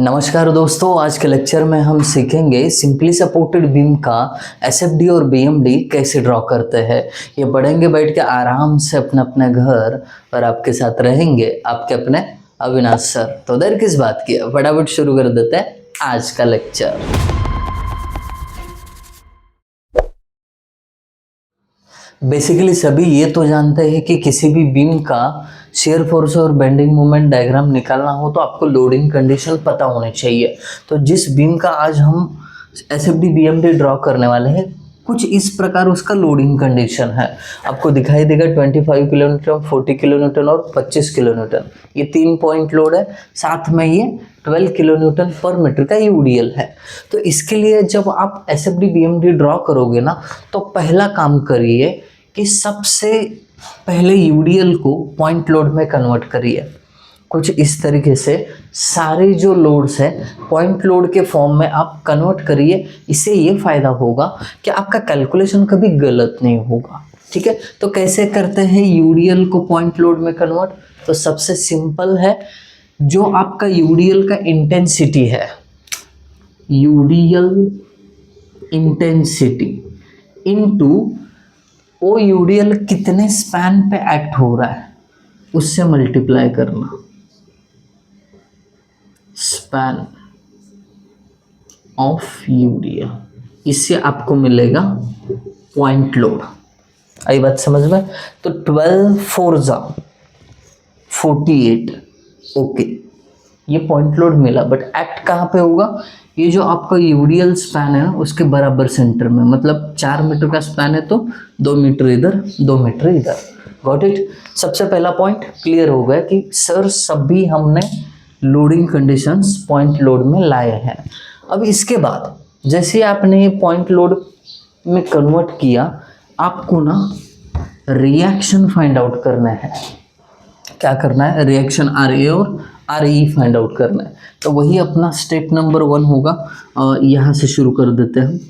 नमस्कार दोस्तों, आज के लेक्चर में हम सीखेंगे सिंपली सपोर्टेड बीम का एसएफडी और बीएमडी कैसे ड्रॉ करते हैं। ये पढ़ेंगे बैठ के आराम से अपने अपने घर और आपके साथ रहेंगे आपके अपने अविनाश सर। तो देर किस बात की, फटाफट शुरू कर देते हैं आज का लेक्चर। बेसिकली सभी ये तो जानते हैं कि किसी भी बीम का शेयर फोर्स और बेंडिंग मोमेंट डायग्राम निकालना हो तो आपको लोडिंग कंडीशन पता होने चाहिए। तो जिस बीम का आज हम एसएफडी बीएमडी ड्रॉ करने वाले हैं, कुछ इस प्रकार उसका लोडिंग कंडीशन है। आपको दिखाई देगा 25 किलोन्यूटन, 40 किलोन्यूटन और 25 किलोन्यूटन, ये 3 पॉइंट लोड है। साथ में ये 12 किलोन्यूटन पर मीटर का यूडीएल है। तो इसके लिए जब आप एसएफडी बीएमडी ड्रॉ करोगे ना, तो पहला काम करिए कि सबसे पहले यूडीएल को पॉइंट लोड में कन्वर्ट करिए। कुछ इस तरीके से सारे जो लोड्स है पॉइंट लोड के फॉर्म में आप कन्वर्ट करिए। इससे ये फ़ायदा होगा कि आपका कैलकुलेशन कभी गलत नहीं होगा। ठीक है, तो कैसे करते हैं यूडीएल को पॉइंट लोड में कन्वर्ट? तो सबसे सिंपल है, जो आपका यूडीएल का इंटेंसिटी है, यूडीएल इंटेंसिटी इनटू वो यूडीएल कितने स्पैन पे एक्ट हो रहा है उससे मल्टीप्लाई करना, स्पैन ऑफ यूडीएल। इससे आपको मिलेगा पॉइंट लोड। आई बात समझ में? तो 12 4 जा 48, ओके, ये पॉइंट लोड मिला। बट एक्ट कहाँ पे होगा? ये जो आपका यूडीएल स्पैन है ना, उसके बराबर सेंटर में। मतलब 4 मीटर का स्पैन है तो 2 मीटर इधर, 2 मीटर इधर। Got it? सबसे पहला पॉइंट क्लियर हो गया कि सर सभी हमने लोडिंग कंडीशंस पॉइंट लोड में लाए हैं। अब इसके बाद जैसे आपने ये पॉइंट लोड में कन्वर्ट किया, आपको ना रिएक्शन फाइंड आउट करना है। क्या करना है? रिएक्शन आर ए और आर ई फाइंड आउट करना है। तो वही अपना स्टेप नंबर 1 होगा। यहाँ से शुरू कर देते हैं।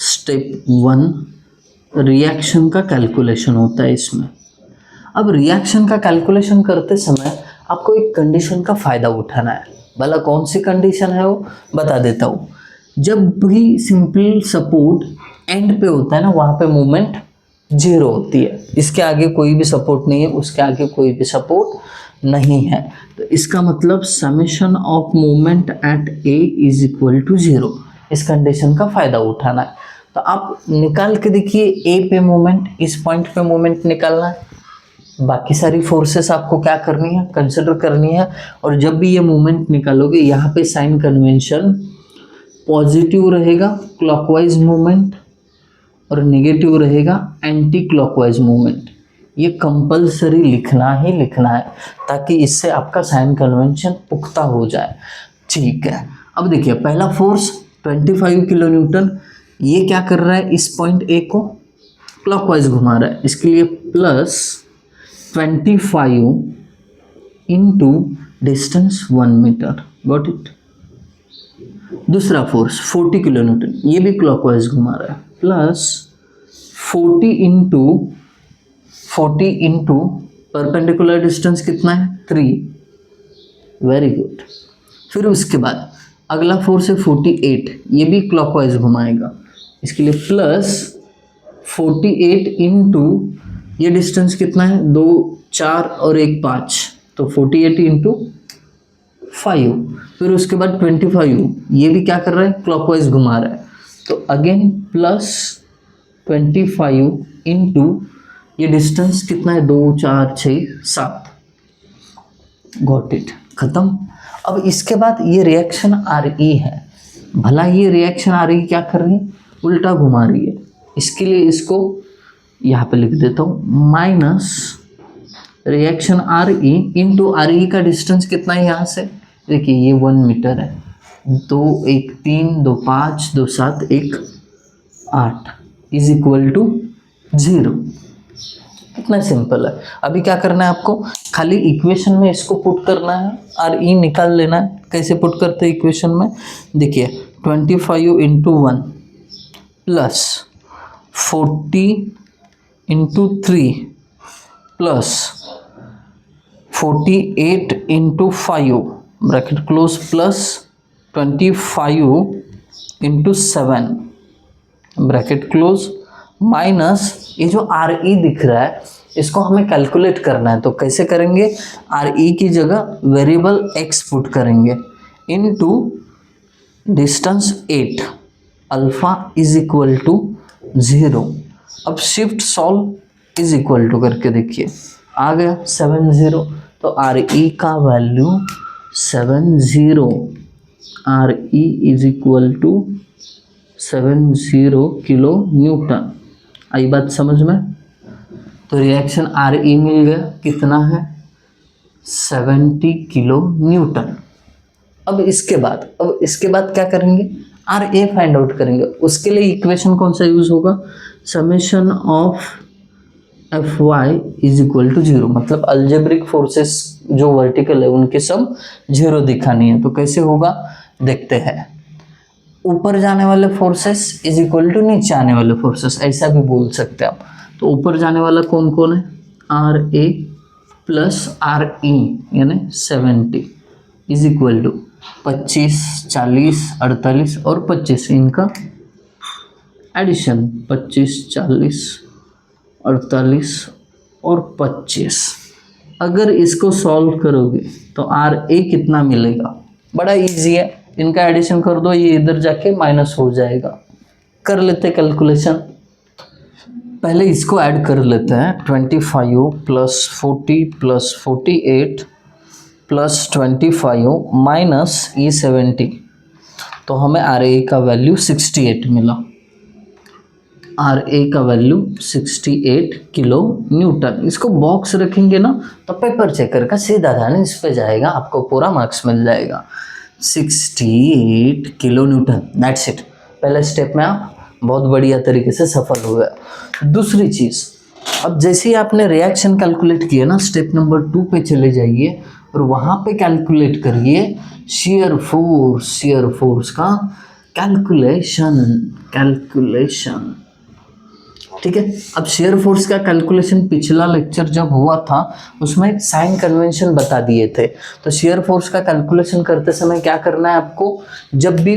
स्टेप 1 रिएक्शन का कैलकुलेशन होता है इसमें। अब रिएक्शन का कैलकुलेशन करते समय आपको एक कंडीशन का फ़ायदा उठाना है। भला कौन सी कंडीशन है वो बता देता हूँ। जब भी सिंपल सपोर्ट एंड पे होता है ना, वहाँ पे मूवमेंट 0 होती है। इसके आगे कोई भी सपोर्ट नहीं है, उसके आगे कोई भी सपोर्ट नहीं है। तो इसका मतलब summation of movement at A is equal to 0। इस कंडीशन का फ़ायदा उठाना है। तो आप निकाल के देखिए, ए पे मूवमेंट, इस पॉइंट पे मूवमेंट निकालना है। बाकी सारी फोर्सेस आपको क्या करनी है? कंसिडर करनी है। और जब भी ये मूवमेंट निकालोगे, यहाँ पे साइन कन्वेंशन पॉजिटिव रहेगा क्लॉकवाइज मूवमेंट और नेगेटिव रहेगा एंटी क्लॉकवाइज मूवमेंट। ये कंपलसरी लिखना ही लिखना है, ताकि इससे आपका साइन कन्वेंशन पुख्ता हो जाए। ठीक है, अब देखिए पहला फोर्स 25 किलो न्यूटन, ये क्या कर रहा है? इस पॉइंट ए को क्लॉकवाइज घुमा रहा है। इसके लिए plus 25 into distance 1 metre. Got it? दूसरा फोर्स 40 किलो न्यूटन, ये भी क्लॉकवाइज घुमा रहा है, प्लस 40 इंटू परपेंडिकुलर डिस्टेंस कितना है? 3। Very good. फिर उसके बाद अगला फोर्स है 48, ये भी क्लॉकवाइज घुमाएगा। इसके लिए प्लस 48 इंटू ये डिस्टेंस कितना है? 2 4 और 1 5, तो 48 इंटू 5। फिर उसके बाद 25, ये भी क्या कर रहा है? क्लॉकवाइज घुमा रहा है। तो अगेन प्लस 25 इंटू ये डिस्टेंस कितना है? 2 4 6 7। Got it? खत्म। अब इसके बाद ये रिएक्शन आर ई है। भला ये रिएक्शन आर ई क्या कर रही है? उल्टा घुमा रही है। इसके लिए इसको यहाँ पे लिख देता हूँ, minus reaction R E into are E का डिस्टेंस कितना है यहाँ से? देखिए ये 1 मीटर है। 2 1 3 2 5 2 7 1 8 इज इक्वल टू 0। कितना सिंपल है। अभी क्या करना है आपको? खाली इक्वेशन में इसको पुट करना है, आर ई निकाल लेना है। कैसे पुट करते हैं इक्वेशन में? देखिए 25 into 1 plus 40 into 3 plus 48 into 5 bracket close plus 25 into 7 bracket close minus ये जो आर ई दिख रहा है इसको हमें कैलकुलेट करना है, तो कैसे करेंगे? आर ई की जगह वेरिएबल एक्स पुट करेंगे into distance 8 alpha is equal to 0। अब shift solve is equal to करके देखिए आ गया 70, तो आर ई का value 70, R E is equal to 70 kilo newton. आई बात समझ में? तो रिएक्शन आर ई मिल गया, कितना है? 70 किलो न्यूटन। अब इसके बाद क्या करेंगे? आर ए फाइंड आउट करेंगे। उसके लिए इक्वेशन कौन सा यूज होगा? Summation of F Y is equal to 0, मतलब अल्जेब्रिक फोर्सेस जो वर्टिकल है उनके सम 0 दिखानी है। तो कैसे होगा देखते हैं। ऊपर जाने वाले फोर्सेस इज इक्वल टू नीचे आने वाले फोर्सेस, ऐसा भी बोल सकते हैं आप। तो ऊपर जाने वाला कौन कौन है? R A plus R E यानी 70 इज इक्वल टू 25, 40, 48 और 25, इनका एडिशन 25, 40, 48 और 25। अगर इसको सॉल्व करोगे तो आर ए कितना मिलेगा? बड़ा इजी है, इनका एडिशन कर दो, ये इधर जाके माइनस हो जाएगा। कर लेते कैलकुलेशन। पहले इसको ऐड कर लेते हैं। 25 प्लस 40 प्लस 48 प्लस 25 माइनस ये 70, तो हमें आर ए का वैल्यू 68 मिला। आर ए का वैल्यू 68 किलो न्यूटन। इसको बॉक्स रखेंगे ना तो पेपर चेकर का सीधा ध्यान इस पे जाएगा, आपको पूरा मार्क्स मिल जाएगा। 68 किलो न्यूटन, दैट्स इट। पहले स्टेप में आप बहुत बढ़िया तरीके से सफल हो गए। दूसरी चीज़, अब जैसे ही आपने रिएक्शन कैलकुलेट किया ना, स्टेप नंबर 2 पे चले जाइए और वहाँ पे कैलकुलेट करिए शियर फोर्स का कैलकुलेशन। ठीक है। अब शेयर फोर्स का कैलकुलेशन पिछला लेक्चर जब हुआ था उसमें एक साइन कन्वेंशन बता दिए थे। तो शेयर फोर्स का कैलकुलेशन करते समय क्या करना है आपको? जब भी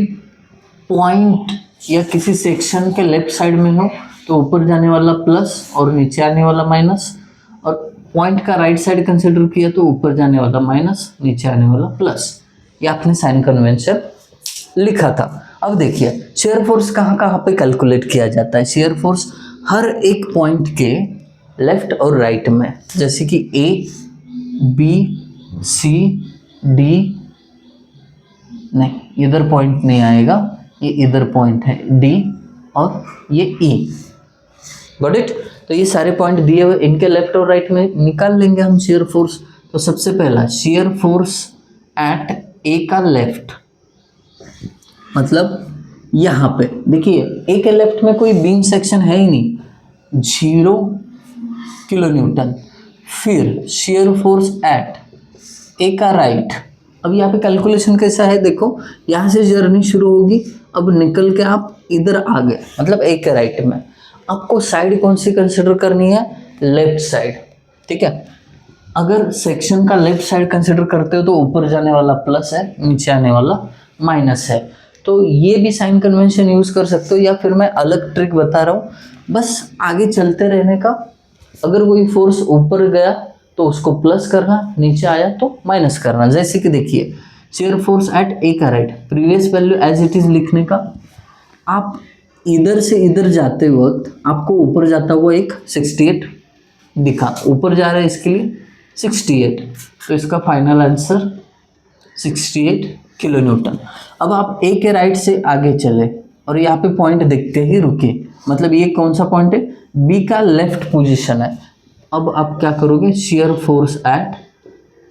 पॉइंट या किसी सेक्शन के लेफ्ट साइड में हो तो ऊपर जाने वाला प्लस और नीचे आने वाला माइनस, और पॉइंट का राइट साइड कंसिडर किया तो ऊपर जाने वाला माइनस, नीचे आने वाला प्लस। ये आपने साइन कन्वेंशन लिखा था। अब देखिए शेयर फोर्स कहाँ कहाँ पे कैलकुलेट किया जाता है। शेयर फोर्स हर एक पॉइंट के लेफ्ट और राइट में, जैसे कि ए, बी, सी, डी, नहीं इधर पॉइंट नहीं आएगा, ये इधर पॉइंट है डी और ये ई। Got it? तो ये सारे पॉइंट दिए हुए, इनके लेफ्ट और राइट में निकाल लेंगे हम शेयर फोर्स। तो सबसे पहला शेयर फोर्स एट ए का लेफ्ट, मतलब यहाँ पे देखिए ए के लेफ्ट में कोई बीम सेक्शन है ही नहीं, 0 किलो न्यूटन। फिर शेयर फोर्स एट ए का राइट। अब यहाँ पे कैलकुलेशन कैसा है देखो, यहाँ से जर्नी शुरू होगी, अब निकल के आप इधर आ गए, मतलब ए के राइट में। आपको साइड कौन सी कंसिडर करनी है? Left side. ठीक है। अगर सेक्शन का लेफ्ट साइड कंसिडर करते हो तो ऊपर जाने वाला प्लस है, नीचे आने वाला माइनस है। तो ये भी साइन कन्वेंशन यूज़ कर सकते हो, या फिर मैं अलग ट्रिक बता रहा हूँ, बस आगे चलते रहने का। अगर कोई फोर्स ऊपर गया तो उसको प्लस करना, नीचे आया तो माइनस करना। जैसे कि देखिए शेयर फोर्स एट ए का right, previous value as it is लिखने का। आप इधर से इधर जाते वक्त आपको ऊपर जाता हुआ एक 68 दिखा, ऊपर जा रहा है इसके लिए 68, तो इसका फाइनल आंसर 68 किलो न्यूटन। अब आप ए के राइट से आगे चले और यहाँ पे पॉइंट देखते ही रुके, मतलब ये कौन सा पॉइंट है? बी का लेफ्ट पोजीशन है। अब आप क्या करोगे? शेयर फोर्स एट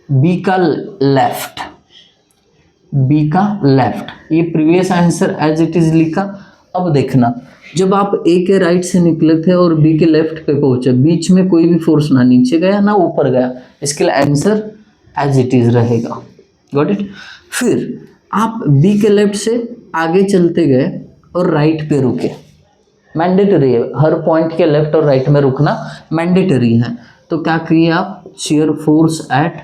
बी का लेफ्ट, बी का लेफ्ट, ये previous answer as it is लिखा। अब देखना, जब आप ए के राइट से निकले थे और बी के लेफ्ट पे पहुंचे, बीच में कोई भी फोर्स ना नीचे गया ना ऊपर गया, इसके लिए आंसर एज इट इज रहेगा। Got it? फिर आप बी के लेफ्ट से आगे चलते गए और राइट पे रुके। मैंडेटरी है, हर पॉइंट के लेफ्ट और राइट में रुकना मैंडेटरी है। तो क्या किए आप? शेयर फोर्स एट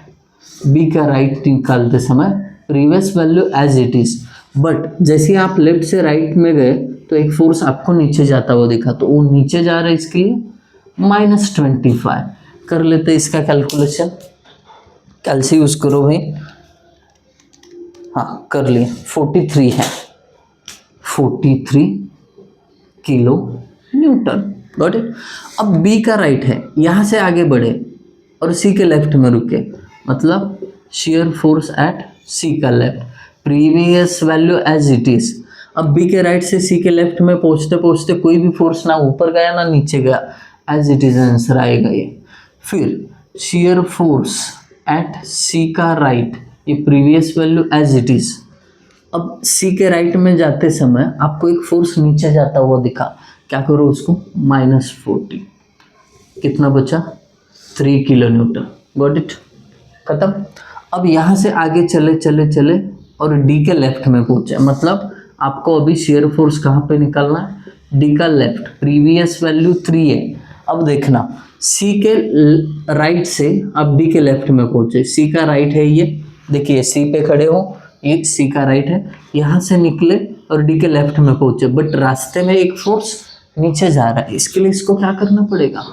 बी का राइट निकालते समय previous value as it is, but जैसे आप लेफ्ट से राइट में गए तो एक फोर्स आपको नीचे जाता हुआ दिखा, तो वो नीचे जा रहा है, इसके लिए -25 कर लेते इसका कैलकुलेशन। कैलसी यूज करो भाई। हाँ कर लिए, 43 है, 43 किलो न्यूटन। Got it. अब बी का राइट है, यहाँ से आगे बढ़े और सी के लेफ्ट में रुके, मतलब शेयर फोर्स एट सी का left, previous value as it is. अब बी के राइट से सी के लेफ्ट में पहुँचते पहुँचते कोई भी फोर्स ना ऊपर गया ना नीचे गया, एज इट इज आंसर आएगा ये। फिर शेयर फोर्स एट सी का राइट, ये previous value as it is. अब सी के राइट में जाते समय आपको एक फोर्स नीचे जाता हुआ दिखा, क्या करो उसको, -40, कितना बचा, 3 किलो न्यूटन। गॉट इट, खत्म। अब यहाँ से आगे चले चले चले और डी के लेफ्ट में पहुँचे, मतलब आपको अभी शेयर फोर्स कहाँ पे निकालना है, डी का लेफ्ट, प्रीवियस वैल्यू 3 है। अब देखना सी के राइट से आप डी के लेफ्ट में पहुँचे, सी का राइट है ये, देखिए सी पे खड़े हो, ये सी का राइट है, यहाँ से निकले और डी के लेफ्ट में पहुँचे, बट रास्ते में एक फोर्स नीचे जा रहा है, इसके लिए इसको क्या करना पड़ेगा,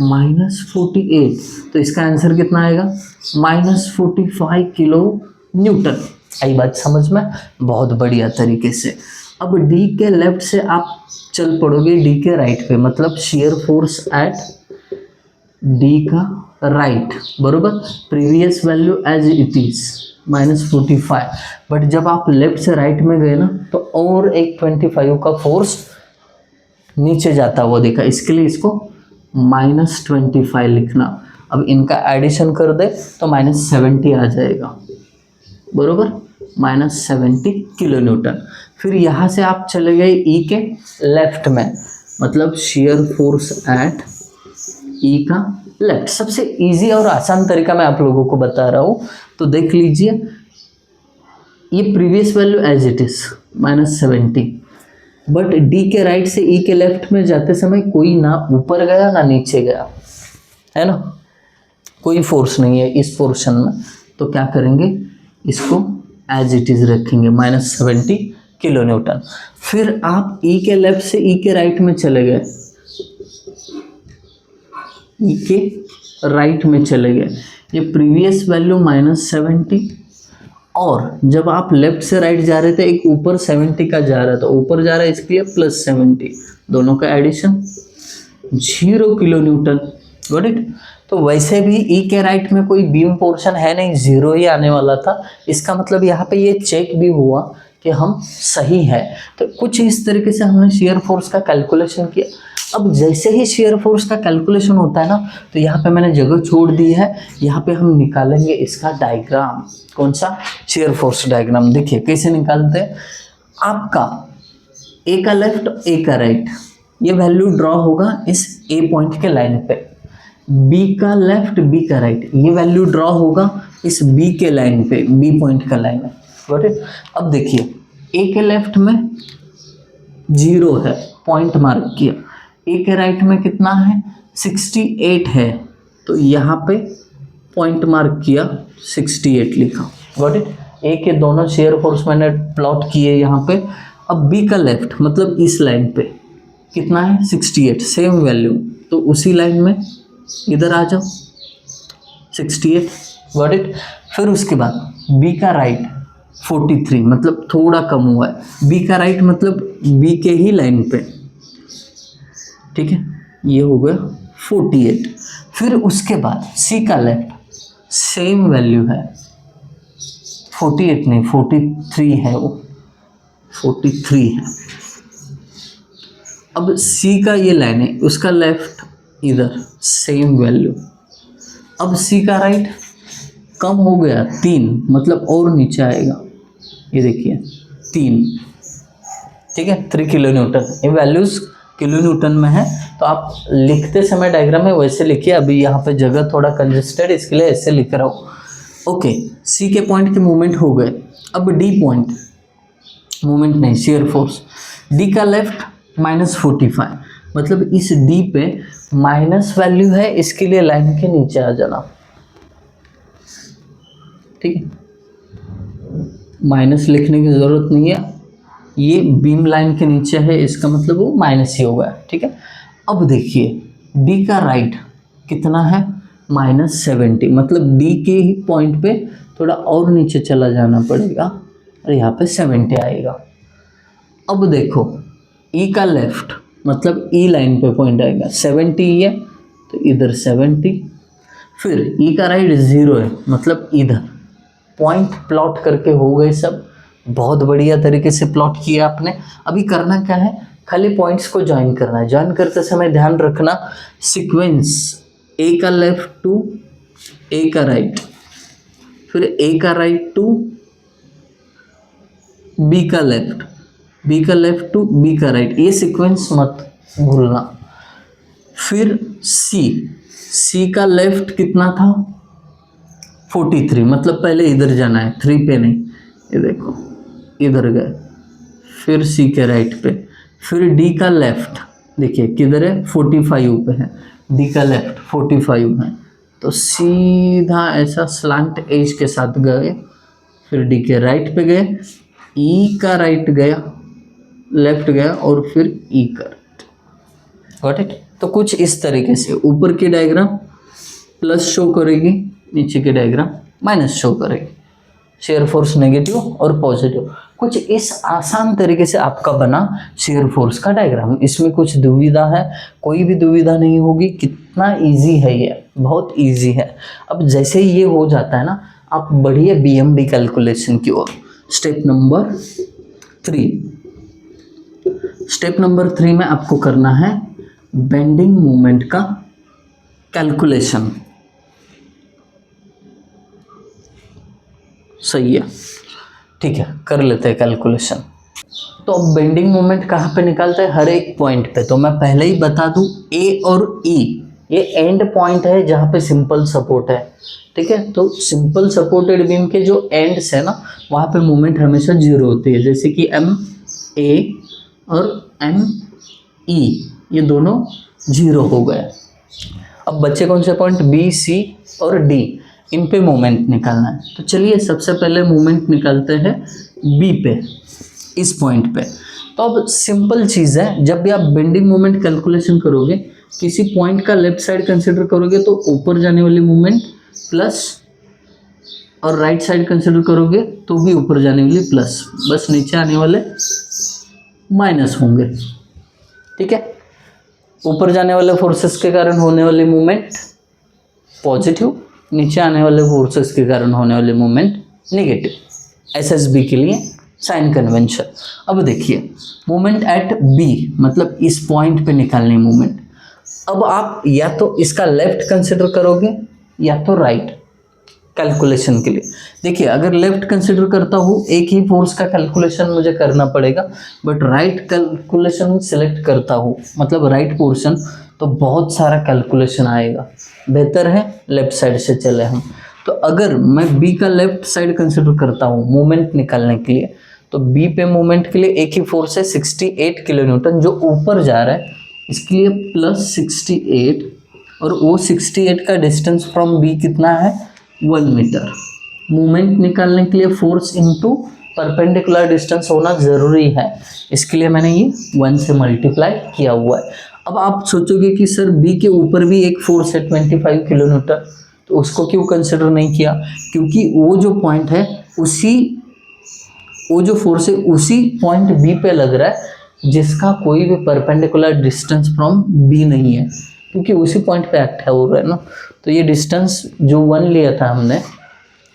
-48, तो इसका आंसर कितना आएगा, -45 किलो न्यूटन। आई बात समझ में, बहुत बढ़िया तरीके से। अब डी के लेफ्ट से आप चल पड़ोगे डी के राइट पे, मतलब शेयर फोर्स एट डी का राइट, बरोबर, previous value as it is -45, but जब आप लेफ्ट से राइट में गए ना तो और एक 25 का फोर्स नीचे जाता हुआ देखा, इसके लिए इसको -25 लिखना। अब इनका एडिशन कर दे तो -70 आ जाएगा, बरोबर, -70 किलो न्यूटन। फिर यहाँ से आप चले गए ई के लेफ्ट में, मतलब शेयर फोर्स एट ई का लेफ्ट। सबसे इजी और आसान तरीका मैं आप लोगों को बता रहा हूँ, तो देख लीजिए, ये previous value as it is -70, but D के राइट से ई के लेफ्ट में जाते समय कोई ना ऊपर गया ना नीचे गया, है ना, कोई फोर्स नहीं है इस पोर्शन में, तो क्या करेंगे, इसको एज इट इज रखेंगे, -70 किलो न्यूटन। फिर आप ई के लेफ्ट से ई के राइट में चले गए, ई के राइट में चले गए, ये प्रीवियस वैल्यू -70, और जब आप लेफ्ट से राइट जा रहे थे एक ऊपर 70 का जा रहा था, ऊपर जा रहा है इसके लिए +70, दोनों का addition 0 kilo newton. Got it. तो वैसे भी ई के राइट में कोई बीम पोर्शन है नहीं, 0 ही आने वाला था, इसका मतलब यहाँ पे ये चेक भी हुआ कि हम सही है। तो कुछ इस तरीके से हमने शेयर फोर्स का कैलकुलेशन किया। अब जैसे ही शेयर फोर्स का कैलकुलेशन होता है ना, तो यहाँ पे मैंने जगह छोड़ दी है, यहाँ पे हम निकालेंगे इसका डायग्राम। कौन सा, शेयर फोर्स डायग्राम। देखिए कैसे निकालते हैं, आपका ए का लेफ्ट ए का राइट, ये वैल्यू ड्रॉ होगा इस ए पॉइंट के लाइन पे, बी का लेफ्ट बी का राइट, ये वैल्यू ड्रॉ होगा इस बी के लाइन पे, बी पॉइंट का लाइन है। Got it. अब देखिए ए के लेफ्ट में 0 है, पॉइंट मार्क किया, ए के राइट में कितना है, 68 है, तो यहाँ पे पॉइंट मार्क किया, 68 लिखा। Got it. ए के दोनों शेयर फोर्स मैंने प्लॉट किए यहाँ पे। अब बी का लेफ्ट मतलब इस लाइन पे कितना है, 68, सेम वैल्यू, तो उसी लाइन में इधर आ जाओ, 68। Got it. फिर उसके बाद बी का राइट 43, मतलब थोड़ा कम हुआ है, बी का राइट मतलब बी के ही लाइन पे, ठीक है, ये हो गया 48। फिर उसके बाद सी का लेफ्ट सेम वैल्यू है, 48 नहीं 43 है, वो 43 है। अब सी का ये लाइन है, उसका लेफ्ट इधर सेम वैल्यू। अब सी का राइट कम हो गया 3, मतलब और नीचे आएगा, ये देखिए 3, ठीक है, 3 किलो न्यूटन। ये वैल्यूज किलो न्यूटन में है, तो आप लिखते समय डायग्राम में वैसे लिखिए। अभी यहाँ पे जगह थोड़ा कंजेस्टेड, इसके लिए ऐसे लिख रहा हूँ। ओके, सी के पॉइंट के मूवमेंट हो गए। अब डी पॉइंट मूवमेंट नहीं, शेयर फोर्स, डी का लेफ्ट -45, मतलब इस डी पे माइनस वैल्यू है, इसके लिए लाइन के नीचे आ जाना, ठीक है। माइनस लिखने की ज़रूरत नहीं है, ये बीम लाइन के नीचे है, इसका मतलब वो माइनस ही होगा, ठीक है। अब देखिए डी का राइट कितना है, -70, मतलब डी के ही पॉइंट पे थोड़ा और नीचे चला जाना पड़ेगा और यहाँ पे 70 आएगा। अब देखो ई का लेफ्ट मतलब ई लाइन पे पॉइंट आएगा, 70 ही है तो इधर 70, फिर ई का राइट 0 है मतलब इधर पॉइंट प्लॉट करके हो गए सब, बहुत बढ़िया तरीके से प्लॉट किया आपने। अभी करना क्या है, खाली पॉइंट्स को ज्वाइन करना है। ज्वाइन करते समय ध्यान रखना सीक्वेंस ए का लेफ्ट टू ए का राइट, फिर ए का राइट टू बी का लेफ्ट, बी का लेफ्ट टू बी का राइट, ये सीक्वेंस मत भूलना। फिर सी का लेफ्ट कितना था 43, मतलब पहले इधर जाना है 3 पे नहीं, ये देखो इधर गए, फिर सी के राइट पे, फिर डी का लेफ्ट देखिए किधर है 45 पे है, डी का लेफ्ट 45 है तो सीधा ऐसा स्लांट एज के साथ गए, फिर डी के राइट पे गए, ई का राइट गया, लेफ्ट गया और फिर ई का राइट, गॉट इट। तो कुछ इस तरीके से ऊपर की डायग्राम प्लस शो करेगी, नीचे की डायग्राम माइनस शो करेगी, शेयर फोर्स नेगेटिव और पॉजिटिव। कुछ इस आसान तरीके से आपका बना शेयर फोर्स का डायग्राम। इसमें कुछ दुविधा है, कोई भी दुविधा नहीं होगी। कितना इजी है ये, बहुत इजी है। अब जैसे ही ये हो जाता है ना, आप बढ़िए बीएमडी कैलकुलेशन की ओर। स्टेप नंबर 3 में आपको करना है बेंडिंग मोमेंट का कैलकुलेशन। सही है, ठीक है, कर लेते हैं कैलकुलेशन। तो अब बेंडिंग मोमेंट कहाँ पे निकालते हैं, हर एक पॉइंट पे। तो मैं पहले ही बता दूं ए और ई ये एंड पॉइंट है जहाँ पे सिंपल सपोर्ट है, ठीक है। तो सिंपल सपोर्टेड बीम के जो एंड्स है ना, वहाँ पे मोमेंट हमेशा 0 होती है, जैसे कि एम ए और एम ई ये दोनों 0 हो गए। अब बच्चे कौन से पॉइंट बी सी और डी, इन पे मोमेंट निकालना है। तो चलिए सबसे पहले मोमेंट निकालते हैं बी पे, इस पॉइंट पे। तो अब सिंपल चीज़ है, जब भी आप बेंडिंग मोमेंट कैलकुलेशन करोगे, किसी पॉइंट का लेफ्ट साइड कंसिडर करोगे तो ऊपर जाने वाली मोमेंट प्लस, और राइट साइड कंसिडर करोगे तो भी ऊपर जाने वाली प्लस, बस नीचे आने वाले माइनस होंगे, ठीक है। ऊपर जाने वाले फोर्सेस के कारण होने वाली मूवमेंट पॉजिटिव, नीचे आने वाले फोर्सेस के कारण होने वाली मूवमेंट नेगेटिव। एसएसबी के लिए साइन कन्वेंशन। अब देखिए मूवमेंट एट बी, मतलब इस पॉइंट पे निकालनी मूवमेंट। अब आप या तो इसका लेफ्ट कंसिडर करोगे या तो राइट कैलकुलेशन के लिए। देखिए अगर लेफ्ट कंसिडर करता हूँ, एक ही फोर्स का कैलकुलेशन मुझे करना पड़ेगा, बट राइट कैलकुलेशन सेलेक्ट करता हूँ, मतलब राइट पोर्शन, तो बहुत सारा कैलकुलेशन आएगा। बेहतर है लेफ्ट साइड से चले हम। तो अगर मैं बी का लेफ्ट साइड कंसिडर करता हूँ मूवमेंट निकालने के लिए, तो बी पे मूवमेंट के लिए एक ही फोर्स है 68 किलो न्यूटन जो ऊपर जा रहा है, इसके लिए प्लस 68, और वो 68 का डिस्टेंस फ्रॉम बी कितना है 1 मीटर। मूवमेंट निकालने के लिए फोर्स इनटू परपेंडिकुलर डिस्टेंस होना ज़रूरी है, इसके लिए मैंने ये 1 से मल्टीप्लाई किया हुआ है। अब आप सोचोगे कि सर बी के ऊपर भी एक फोर्स है 25 किलो न्यूटन, तो उसको क्यों कंसिडर नहीं किया? क्योंकि वो जो पॉइंट है वो जो फोर्स है उसी पॉइंट बी पे लग रहा है जिसका कोई भी परपेंडिकुलर डिस्टेंस फ्रॉम बी नहीं है, क्योंकि उसी पॉइंट पे एक्ट हो रहा है ना। तो ये डिस्टेंस जो 1 लिया था हमने,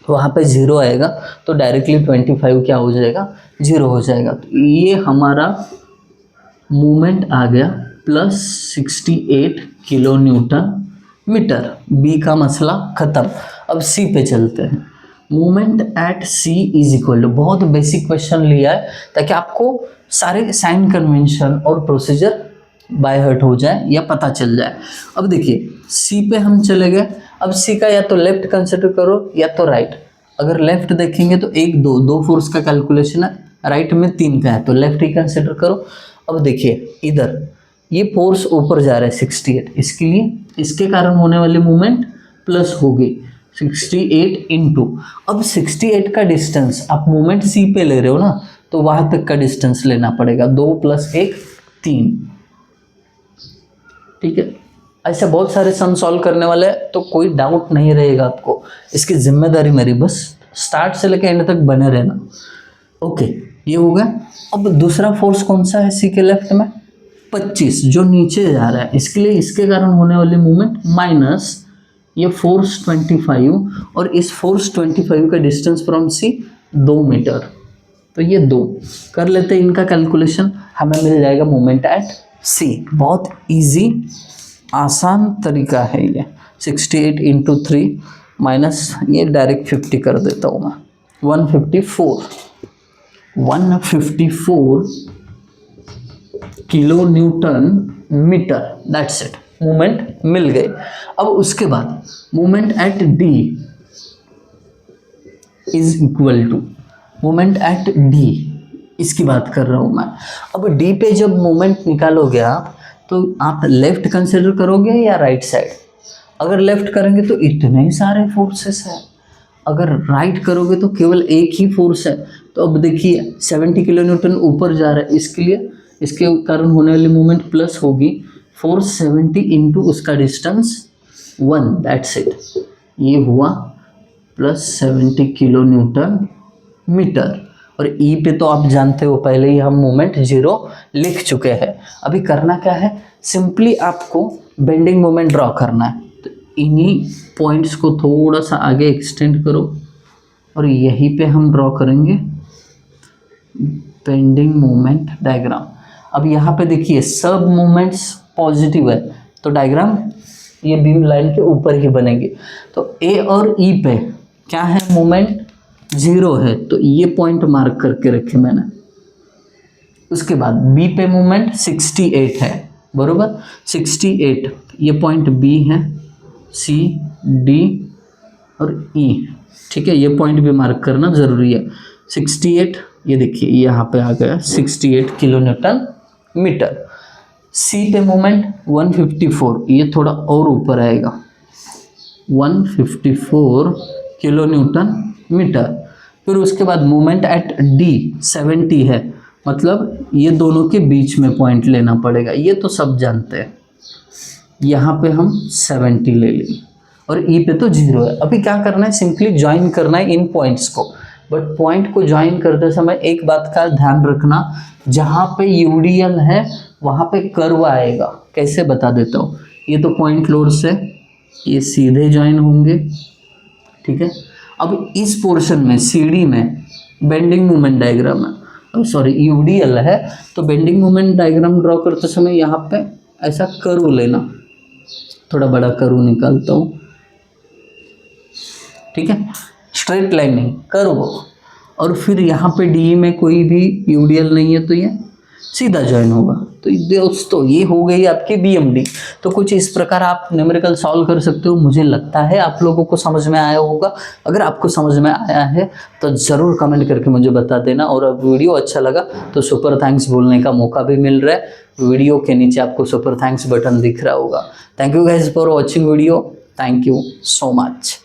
वहाँ पे 0 आएगा, तो डायरेक्टली 25 क्या हो जाएगा 0 हो जाएगा। तो ये हमारा मूवमेंट आ गया plus 68 kilo newton metre. B का मसला ख़त्म। अब सी पे चलते हैं। Movement at C is equal to, बहुत बेसिक क्वेश्चन लिया है ताकि आपको सारे साइन कन्वेंशन और प्रोसीजर बाय हार्ट हो जाए या पता चल जाए। अब देखिए सी पे हम चले गए। अब सी का या तो लेफ्ट कंसिडर करो या तो राइट। अगर लेफ्ट देखेंगे तो दो फोर्स का कैलकुलेशन है, राइट में 3 का है, तो लेफ्ट ही कंसिडर करो। अब देखिए इधर ये फोर्स ऊपर जा रहा है 68, इसके लिए इसके कारण होने वाली मूवमेंट प्लस होगी। 68 इंटू, अब 68 का डिस्टेंस आप मोमेंट सी पे ले रहे हो ना, तो वहां तक का डिस्टेंस लेना पड़ेगा, 2 + 1 3। ठीक है, ऐसे बहुत सारे सम सॉल्व करने वाले हैं, तो कोई डाउट नहीं रहेगा आपको, इसकी जिम्मेदारी मेरी, बस स्टार्ट से लेकर एंड तक बने रहना। ओके, ये हो गया। अब दूसरा फोर्स कौन सा है सी के लेफ्ट में, 25, जो नीचे जा रहा है, इसके लिए इसके कारण होने वाली मूवमेंट माइनस ये फोर्स 25, और इस फोर्स 25 का डिस्टेंस फ्रॉम सी 2 मीटर, तो ये 2 कर लेते हैं इनका कैलकुलेशन, हमें मिल जाएगा मोमेंट एट सी। बहुत इजी आसान तरीका है ये। 68 इंटू 3 माइनस ये डायरेक्ट 50 कर देता हूँ मैं, 154 kilo newton metre, that's it, movement मिल गए। अब उसके बाद movement at D is equal to movement at D, इसकी बात कर रहा हूँ मैं। अब डी पे जब मूवमेंट निकालोगे आप, तो आप लेफ्ट कंसिडर करोगे या राइट साइड? अगर लेफ्ट करेंगे तो इतने सारे फोर्सेस हैं, अगर राइट करोगे तो केवल एक ही फोर्स है। तो अब देखिए 70 किलो न्यूटन ऊपर जा रहा है, इसके लिए इसके कारण होने वाली मूवमेंट प्लस होगी फोर्स 70 इंटू उसका डिस्टेंस 1, दैट्स इट, ये हुआ प्लस 70 किलो न्यूटन मीटर। और ई पे तो आप जानते हो पहले ही हम मोमेंट 0 लिख चुके हैं। अभी करना क्या है, सिंपली आपको बेंडिंग मोमेंट ड्रॉ करना है। तो इन्हीं पॉइंट्स को थोड़ा सा आगे एक्सटेंड करो और यहीं पे हम ड्रॉ करेंगे बेंडिंग मोमेंट डायग्राम। अब यहाँ पे देखिए सब मोमेंट्स पॉजिटिव है, तो डायग्राम ये बीम लाइन के ऊपर ही बनेगी। तो ए और ई पे क्या है, मोमेंट 0 है, तो ये पॉइंट मार्क करके रखे मैंने। उसके बाद बी पे मोमेंट 68 है, बरोबर, 68 ये पॉइंट बी है, सी डी और ई, ठीक है, ये पॉइंट भी मार्क करना ज़रूरी है। 68 ये देखिए यहाँ पे आ गया 68 किलो न्यूटन मीटर। सी पे मोमेंट 154, ये थोड़ा और ऊपर आएगा, 154 किलो न्यूटन मीटर। फिर उसके बाद मोमेंट एट डी 70 है, मतलब ये दोनों के बीच में पॉइंट लेना पड़ेगा, ये तो सब जानते हैं। यहाँ पे हम 70 ले लेंगे और ई पे तो 0 है। अभी क्या करना है, सिंपली ज्वाइन करना है इन पॉइंट्स को। बट पॉइंट को ज्वाइन करते समय एक बात का ध्यान रखना, जहाँ पे यूडीएल है वहाँ पे कर्व आएगा। कैसे बता देता हूँ, ये तो पॉइंट लोड से ये सीधे ज्वाइन होंगे, ठीक है। अब इस पोर्शन में सीडी में बेंडिंग मोमेंट डायग्राम है, सॉरी यूडीएल है, तो बेंडिंग मोमेंट डायग्राम ड्रॉ करते समय यहाँ पे ऐसा कर्व लेना, थोड़ा बड़ा कर्व निकालता हूँ, ठीक है, स्ट्रेट लाइन नहीं, कर्व। और फिर यहाँ पे डी में कोई भी यूडीएल नहीं है, तो ये सीधा ज्वाइन होगा। तो दोस्तों ये हो गई आपकी बीएमडी। तो कुछ इस प्रकार आप न्यूमेरिकल सॉल्व कर सकते हो। मुझे लगता है आप लोगों को समझ में आया होगा। अगर आपको समझ में आया है तो ज़रूर कमेंट करके मुझे बता देना। और अब वीडियो अच्छा लगा तो सुपर थैंक्स बोलने का मौका भी मिल रहा है। वीडियो के नीचे आपको सुपर थैंक्स बटन दिख रहा होगा। Thank you guys for watching video. Thank you so much.